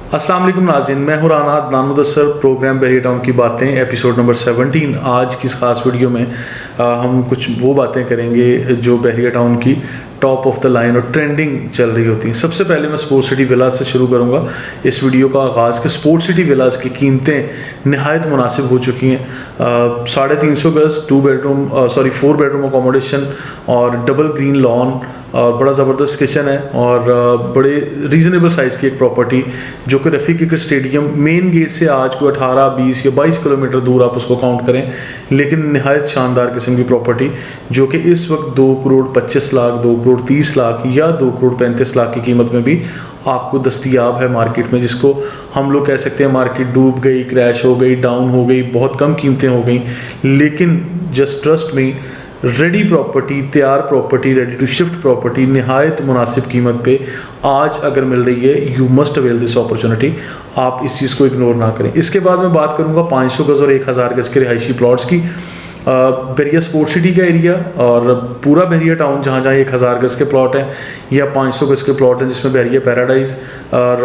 अस्सलाम वालेकुम नाज़रीन, मैं हूं राना अदनान मुदस्सर। प्रोग्राम बहरिया टाउन की बातें एपिसोड नंबर 17। आज की इस खास वीडियो में हम कुछ वो बातें करेंगे जो बहरिया टाउन की टॉप ऑफ द लाइन और ट्रेंडिंग चल रही होती हैं। सबसे पहले मैं स्पोर्ट सिटी विलास से शुरू करूंगा इस वीडियो का आगाज़ कि स्पोर्ट सिटी विलास की कीमतें नहायत मुनासिब हो चुकी हैं। 350 गज 4 बेडरूम अकोमोडेशन और डबल ग्रीन लॉन और बड़ा ज़बरदस्त किचन है और बड़े रीज़नेबल साइज़ की एक प्रॉपर्टी जो कि रफ़ीक क्रिकेट स्टेडियम मेन गेट से आज को 18, 20 या 22 किलोमीटर दूर आप उसको काउंट करें, लेकिन नहायत शानदार किस्म की प्रॉपर्टी जो कि इस वक्त 2 करोड़ 25 लाख, 2 करोड़ 30 लाख या 2 करोड़ 35 लाख की कीमत में भी आपको दस्तयाब है मार्केट में, जिसको हम लोग कह सकते हैं मार्केट डूब गई, क्रैश हो गई, डाउन हो गई, बहुत कम कीमतें हो गई। लेकिन just trust me, ready property, तैयार property, ready to shift property नहायत मुनासिब कीमत पे आज अगर मिल रही है, you must avail this opportunity. आप इस चीज़ को इग्नोर ना करें। इसके बाद मैं बात करूँगा 500 गज़ और 1000 गज़ के रिहायशी प्लॉट्स की। बहरिया स्पोर्ट सिटी का एरिया और पूरा बहरिया टाउन जहाँ जहाँ 1000 गज़ के प्लॉट हैं या 500 गज़ के प्लॉट हैं, जिसमें बहरिया पैराडाइज और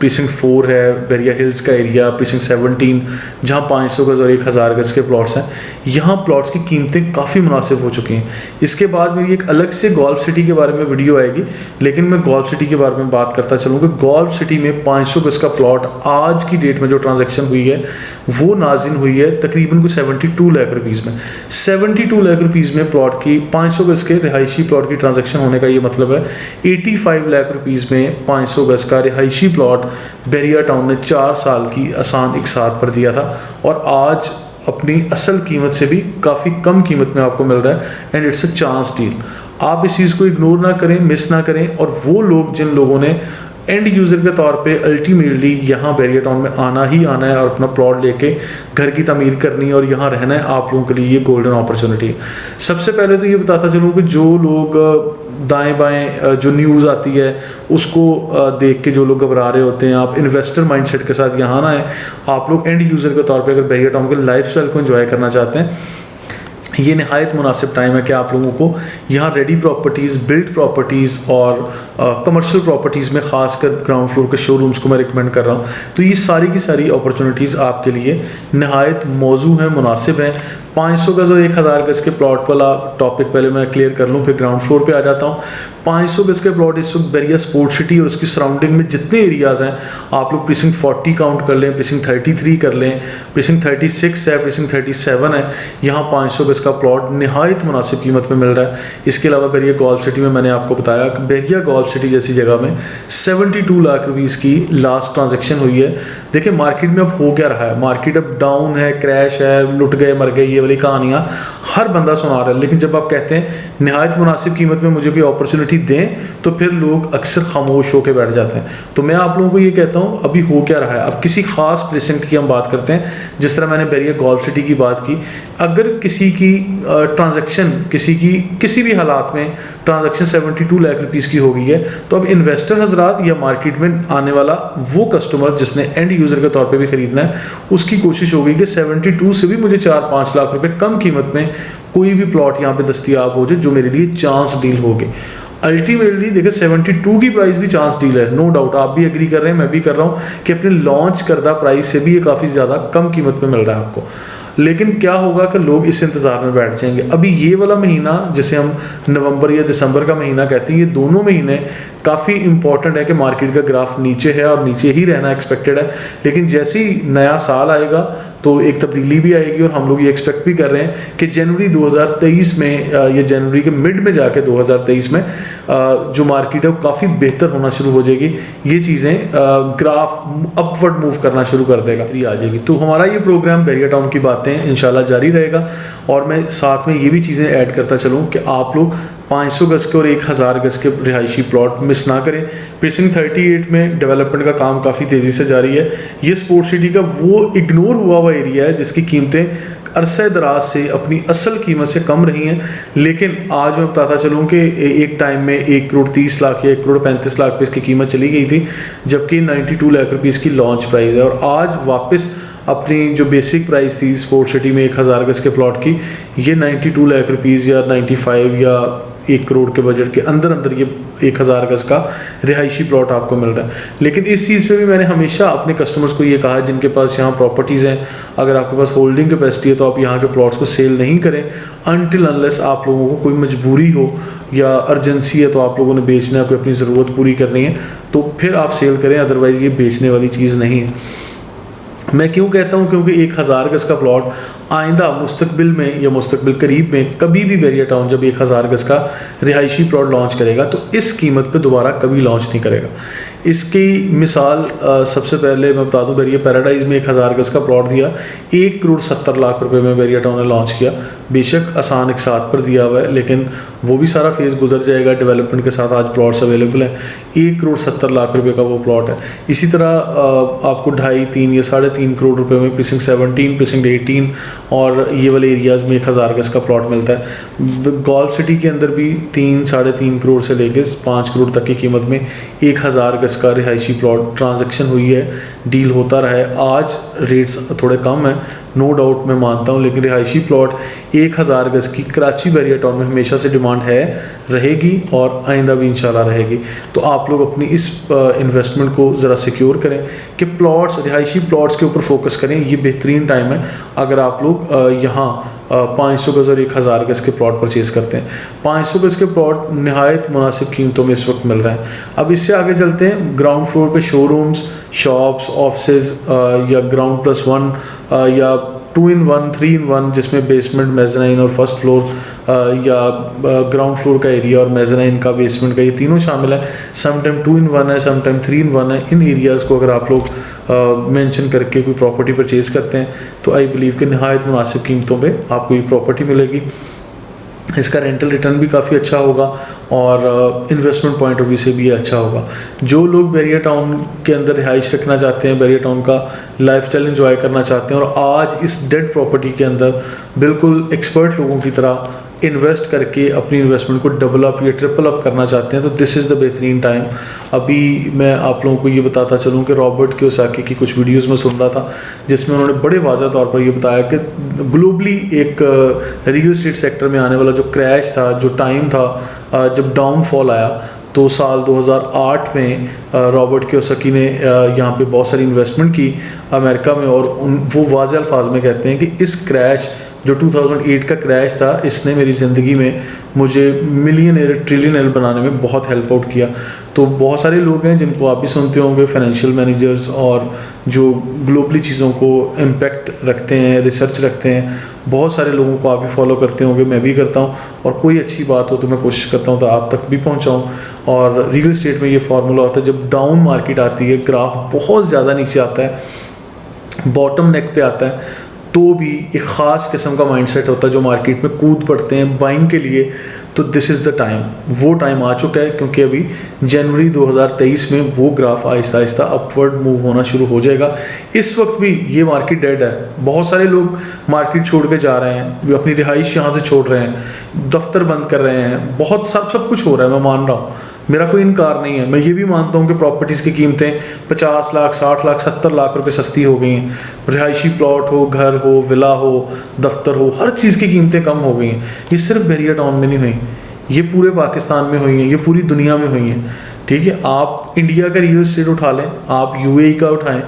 प्रीसिंक्ट 4 है, बहरिया हिल्स का एरिया, प्रीसिंक्ट 17 जहाँ 500 गज़ और 1000 गज़ के प्लॉट्स हैं, यहाँ प्लॉट्स की कीमतें काफ़ी मुनासिब हो चुकी हैं। इसके बाद मेरी एक अलग से गोल्फ सिटी के बारे में वीडियो आएगी, लेकिन मैं गोल्फ सिटी के बारे में बात करता चलूँगा। गोल्फ सिटी में 500 गज़ का प्लॉट आज की डेट में जो ट्रांजेक्शन हुई है वो नाज़िन हुई है तकरीबन को 72 लाख रुपीज़ में। 72 लाख रुपीज़ में प्लॉट की 500 गज़ के रिहायशी प्लॉट की ट्रांजैक्शन होने का ये मतलब है 85 लाख रुपीज़ में 500 गज़ का रिहायशी प्लॉट बहरिया टाउन ने 4 साल की आसान एक साथ पर दिया था और आज अपनी असल कीमत से भी काफ़ी कम कीमत में आपको मिल रहा है। And it's a chance deal. आप इस चीज़ को इग्नोर ना करें, मिस ना करें। और वो लोग जिन लोगों ने एंड यूज़र के तौर पे अल्टीमेटली यहाँ बहरिया टाउन में आना ही आना है और अपना प्लॉट लेके घर की तमीर करनी है और यहाँ रहना है, आप लोगों के लिए ये गोल्डन अपॉर्चुनिटी है। सबसे पहले तो ये बताता चलूँ कि जो लोग दाएं बाएं जो न्यूज़ आती है उसको देख के जो लोग घबरा रहे होते हैं, आप इन्वेस्टर माइंडसेट के साथ यहाँ ना है। आप लोग एंड यूज़र के तौर पे अगर बहरिया टाउन के लाइफस्टाइल को एंजॉय करना चाहते हैं, ये नहायत मुनासिब टाइम है कि आप लोगों को यहाँ रेडी प्रॉपर्टीज़, बिल्ड प्रॉपर्टीज़ और कमर्शियल प्रॉपर्टीज़ में ख़ासकर ग्राउंड फ्लोर के शोरूम्स को मैं रिकमेंड कर रहा हूँ। तो ये सारी की सारी अपॉर्चुनिटीज़ आपके लिए नहायत मौजू हैं, मुनासिब हैं। 500 गज़ और 1000 गज़ के प्लॉट वाला टॉपिक पहले मैं क्लियर कर लूँ, फिर ग्राउंड फ्लोर पे आ जाता हूँ। 500 गज़ के प्लॉट इस वक्त बहरिया स्पोर्ट सिटी और उसकी सराउंडिंग में जितने एरियाज़ हैं, आप लोग प्रीसिंक्ट 40 काउंट कर लें, प्रीसिंक्ट 33 कर लें, प्रीसिंक्ट 36 है, प्रीसिंक्ट 37 है, यहाँ 500 गज़ का प्लॉट नहायत मुनासिब कीमत में मिल रहा है। इसके अलावा बहरिया गोल्फ सिटी में मैंने आपको बताया कि बहरिया गोल्फ सिटी जैसी जगह में 72 लाख रुपीज़ की लास्ट ट्रांजेक्शन हुई है। देखिए मार्केट में अब हो क्या रहा है, मार्केट अब डाउन है, क्रैश है, लुट गए, मर गए, ये वाली कहानियाँ हर बंदा सुना रहा है। लेकिन जब आप कहते हैं नहायत मुनासिब कीमत में मुझे कोई अपॉर्चुनिटी दें, तो फिर लोग अक्सर खामोश होकर बैठ जाते हैं। तो मैं आप लोगों को ये कहता हूँ अभी हो क्या रहा है। अब किसी खास प्रेजेंट की हम बात करते हैं, जिस तरह मैंने बहरिया गोल्फ सिटी की बात की। अगर किसी की ट्रांजैक्शन किसी भी हालात में ट्रांजैक्शन 72 लाख रुपीज़ की हो गई है, तो अब इन्वेस्टर हजरात या मार्केट में आने वाला वो कस्टमर जिसने एंड यूज़र के तौर पे भी ख़रीदना है, उसकी कोशिश होगी कि 72 से भी मुझे 4-5 लाख रुपए कम कीमत में कोई भी प्लॉट यहाँ पे दस्तयाब हो जाए जो मेरे लिए चांस डील होगी। अल्टीमेटली देखिए 72 की प्राइस भी चांस डील है, नो डाउट। आप भी एग्री कर रहे हैं, मैं भी कर रहा हूँ कि अपने लॉन्च करदा प्राइस से भी ये काफ़ी ज़्यादा कम कीमत पे मिल रहा है आपको। लेकिन क्या होगा कि लोग इस इंतज़ार में बैठ जाएंगे। अभी ये वाला महीना जिसे हम नवंबर या दिसंबर का महीना कहते हैं, ये दोनों महीने काफ़ी इंपॉर्टेंट है कि मार्केट का ग्राफ नीचे है और नीचे ही रहना एक्सपेक्टेड है। लेकिन जैसे ही नया साल आएगा तो एक तब्दीली भी आएगी और हम लोग ये एक्सपेक्ट भी कर रहे हैं कि जनवरी 2023 में या जनवरी के मिड में जाके 2023 में जो मार्केट है वो काफ़ी बेहतर होना शुरू हो जाएगी। ये चीज़ें ग्राफ अपवर्ड मूव करना शुरू कर देगा, आ जाएगी। तो हमारा ये प्रोग्राम बहरिया टाउन की बातें इंशाल्लाह जारी रहेगा और मैं साथ में ये भी चीज़ें ऐड करता चलूँ कि आप लोग 500 गज़ के और 1000 गज़ के रिहायशी प्लॉट मिस ना करें। प्रीसिंक्ट 38 में डेवलपमेंट का काम काफ़ी तेज़ी से जारी है। ये स्पोर्ट सिटी का वो इग्नोर हुआ एरिया है जिसकी कीमतें अरसे दराज से अपनी असल कीमत से कम रही हैं। लेकिन आज मैं बताता चलूँ कि एक टाइम में 1 करोड़ 30 लाख या 1 करोड़ 35 लाख पे इसकी कीमत चली गई थी, जबकि 92 लाख रुपीज़ की लॉन्च प्राइस है। और आज वापस अपनी जो बेसिक प्राइस थी स्पोर्ट सिटी में 1000 गज़ के प्लॉट की, ये 92 लाख रुपीज़ या 95 या 1 करोड़ के बजट के अंदर ये 1000 गज का रिहायशी प्लॉट आपको मिल रहा है। लेकिन इस चीज़ पे भी मैंने हमेशा अपने कस्टमर्स को ये कहा जिनके पास यहाँ प्रॉपर्टीज़ हैं, अगर आपके पास होल्डिंग कैपेसिटी है तो आप यहाँ के प्लॉट्स को सेल नहीं करें अनटिल अनलेस आप लोगों को कोई मजबूरी हो या अर्जेंसी है, तो आप लोगों ने बेचना है, कोई अपनी ज़रूरत पूरी करनी है तो फिर आप सेल करें, अदरवाइज़ ये बेचने वाली चीज़ नहीं है। मैं क्यों कहता हूँ, क्योंकि 1000 गज का प्लॉट आइंदा मुस्तकबिल में या मुस्तकबिल करीब में कभी भी बैरिया टाउन जब 1000 गज का रिहायशी प्लॉट लॉन्च करेगा तो इस कीमत पे दोबारा कभी लॉन्च नहीं करेगा। इसकी मिसाल सबसे पहले मैं बता दूं, बैरिया पैराडाइज में 1000 गज का प्लॉट दिया, 1 करोड़ 70 लाख रुपए में बैरिया टाउन ने लॉन्च किया। बेशक आसान एक साथ पर दिया हुआ है, लेकिन वो भी सारा फेज़ गुजर जाएगा डेवलपमेंट के साथ। आज प्लॉट्स अवेलेबल हैं, 1 करोड़ 70 लाख रुपए का वो प्लॉट है। इसी तरह आपको 2.5, 3 या 3.5 करोड़ रुपए में प्रीसिंक्ट 17, प्रीसिंक्ट 18 और ये वाले एरियाज़ में 1000 गज का प्लॉट मिलता है। गोल्फ सिटी के अंदर भी 3, 3.5 करोड़ से लेकर 5 करोड़ तक की कीमत में 1000 गज का रिहायशी प्लॉट ट्रांजैक्शन हुई है, डील होता रहा है। आज रेट्स थोड़े कम हैं, नो डाउट मैं मानता हूँ, लेकिन रिहायशी प्लॉट 1000 गज की कराची बैरिया टाउन में हमेशा से डिमांड है, रहेगी और आइंदा भी इंशाल्लाह रहेगी। तो आप लोग अपनी इस इन्वेस्टमेंट को ज़रा सिक्योर करें कि प्लॉट्स, रिहायशी प्लॉट्स के ऊपर फोकस करें। ये बेहतरीन टाइम है अगर आप लोग यहाँ 500 गज और 1000 गज के प्लॉट परचेज़ करते हैं। 500 गज के प्लॉट नहायत मुनासिब कीमतों में इस वक्त मिल रहे हैं। अब इससे आगे चलते हैं, ग्राउंड फ्लोर पे शोरूम्स, शॉप्स, ऑफिसेज या ग्राउंड +1 या 2 in 1, 3 in 1 जिसमें बेसमेंट, मेज़नाइन और फर्स्ट फ्लोर या ग्राउंड फ्लोर का एरिया और मेज़नाइन का, बेसमेंट का, ये तीनों शामिल है। समटाइम 2 in 1 है, समटाइम 3 in 1 है। इन एरियाज़ को अगर आप लोग मेंशन करके कोई प्रॉपर्टी परचेज़ करते हैं तो आई बिलीव कि नहायत मुनासिब कीमतों पे आपको ये प्रॉपर्टी मिलेगी। इसका रेंटल रिटर्न भी काफ़ी अच्छा होगा और इन्वेस्टमेंट पॉइंट ऑफ व्यू से भी अच्छा होगा। जो लोग बैरिया टाउन के अंदर रिहाइश रखना चाहते हैं, बैरिया टाउन का लाइफस्टाइल एंजॉय करना चाहते हैं और आज इस डेड प्रॉपर्टी के अंदर बिल्कुल एक्सपर्ट लोगों की तरह इन्वेस्ट करके अपनी इन्वेस्टमेंट को डबल अप या ट्रिपल अप करना चाहते हैं, तो दिस इज़ द बेहतरीन टाइम। अभी मैं आप लोगों को ये बताता चलूँ कि रॉबर्ट कियोसाकी की कुछ वीडियोस में सुन रहा था जिसमें उन्होंने बड़े वाज़ह तौर पर ये बताया कि ग्लोबली एक रियल एस्टेट सेक्टर में आने वाला जो क्रैश था, जो टाइम था जब डाउनफॉल आया, तो साल 2008 में रॉबर्ट कियोसाकी ने यहाँ पे बहुत सारी इन्वेस्टमेंट की अमेरिका में और वो वाज़ेह अल्फाज में कहते हैं कि इस क्रैश जो 2008 का क्रैश था, इसने मेरी ज़िंदगी में मुझे मिलियनर ट्रिलियनर बनाने में बहुत हेल्प आउट किया। तो बहुत सारे लोग हैं जिनको आप भी सुनते होंगे, फाइनेंशियल मैनेजर्स और जो ग्लोबली चीज़ों को इम्पेक्ट रखते हैं, रिसर्च रखते हैं, बहुत सारे लोगों को आप भी फॉलो करते होंगे, मैं भी करता हूँ। और कोई अच्छी बात हो तो मैं कोशिश करता हूँ तो आप तक भी पहुँचाऊँ। और रियल एस्टेट में ये फार्मूला होता है, जब डाउन मार्केट आती है, ग्राफ बहुत ज़्यादा नीचे आता है, बॉटम नेक पे आता है, तो भी एक ख़ास किस्म का माइंडसेट होता है जो मार्केट में कूद पड़ते हैं बाइंग के लिए। तो दिस इज़ द टाइम, वो टाइम आ चुका है, क्योंकि अभी जनवरी 2023 में वो graph Aahista Aahista upward move होना शुरू हो जाएगा। इस वक्त भी ये मार्केट डेड है, बहुत सारे लोग मार्केट छोड़ के जा रहे हैं, अपनी रिहाइश यहाँ से छोड़ रहे हैं, दफ्तर बंद कर रहे हैं, बहुत सब कुछ हो रहा है, मैं मान रहा हूँ, मेरा कोई इनकार नहीं है। मैं ये भी मानता हूँ कि प्रॉपर्टीज़ की कीमतें 50 लाख, 60 लाख, 70 लाख रुपए सस्ती हो गई हैं। रिहायशी प्लॉट हो, घर हो, विला हो, दफ्तर हो, हर चीज़ की कीमतें कम हो गई हैं। ये सिर्फ बैरिया टाउन में नहीं हुई, ये पूरे पाकिस्तान में हुई हैं, ये पूरी दुनिया में हुई हैं। ठीक है, आप इंडिया का रियल एस्टेट उठा लें, आप यूएई का उठाएं,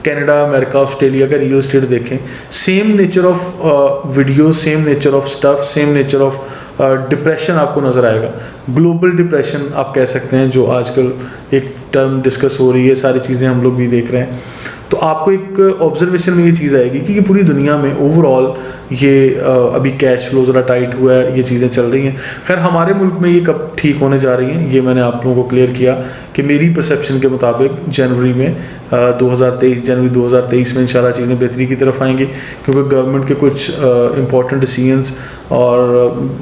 कनाडा, अमेरिका, ऑस्ट्रेलिया का रियल एस्टेट देखें, same nature of video, same nature of stuff, same nature of depression आपको नज़र आएगा। ग्लोबल डिप्रेशन आप कह सकते हैं, जो आजकल एक टर्म डिस्कस हो रही है, सारी चीज़ें हम लोग भी देख रहे हैं। तो आपको एक ऑब्जर्वेशन में ये चीज़ आएगी कि पूरी दुनिया में ओवरऑल ये अभी कैश फ्लो ज़रा टाइट हुआ है, ये चीज़ें चल रही हैं। खैर हमारे मुल्क में ये कब ठीक होने जा रही हैं, ये मैंने आप लोगों को क्लियर किया कि मेरी परसेप्शन के मुताबिक जनवरी में 2023 में इंशाल्लाह चीज़ें बेहतरी की तरफ आएंगी, क्योंकि गवर्नमेंट के कुछ इंपॉर्टेंट डिसीजंस और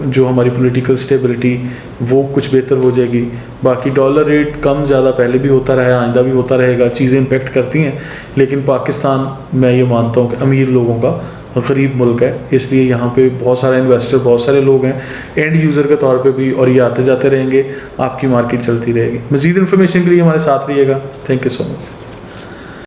जो हमारी पॉलिटिकल स्टेबिलिटी वो कुछ बेहतर हो जाएगी। बाकी डॉलर रेट कम ज़्यादा पहले भी होता रहा है, आइंदा भी होता रहेगा, चीज़ें इम्पेक्ट करती हैं, लेकिन पाकिस्तान मैं ये मानता हूँ कि अमीर लोगों का गरीब मुल्क है, इसलिए यहाँ पे बहुत सारे इन्वेस्टर, बहुत सारे लोग हैं एंड यूज़र के तौर पे भी, और ये आते जाते रहेंगे, आपकी मार्केट चलती रहेगी। मज़ीद इन्फॉर्मेशन के लिए हमारे साथ रहिएगा। Thank you so much.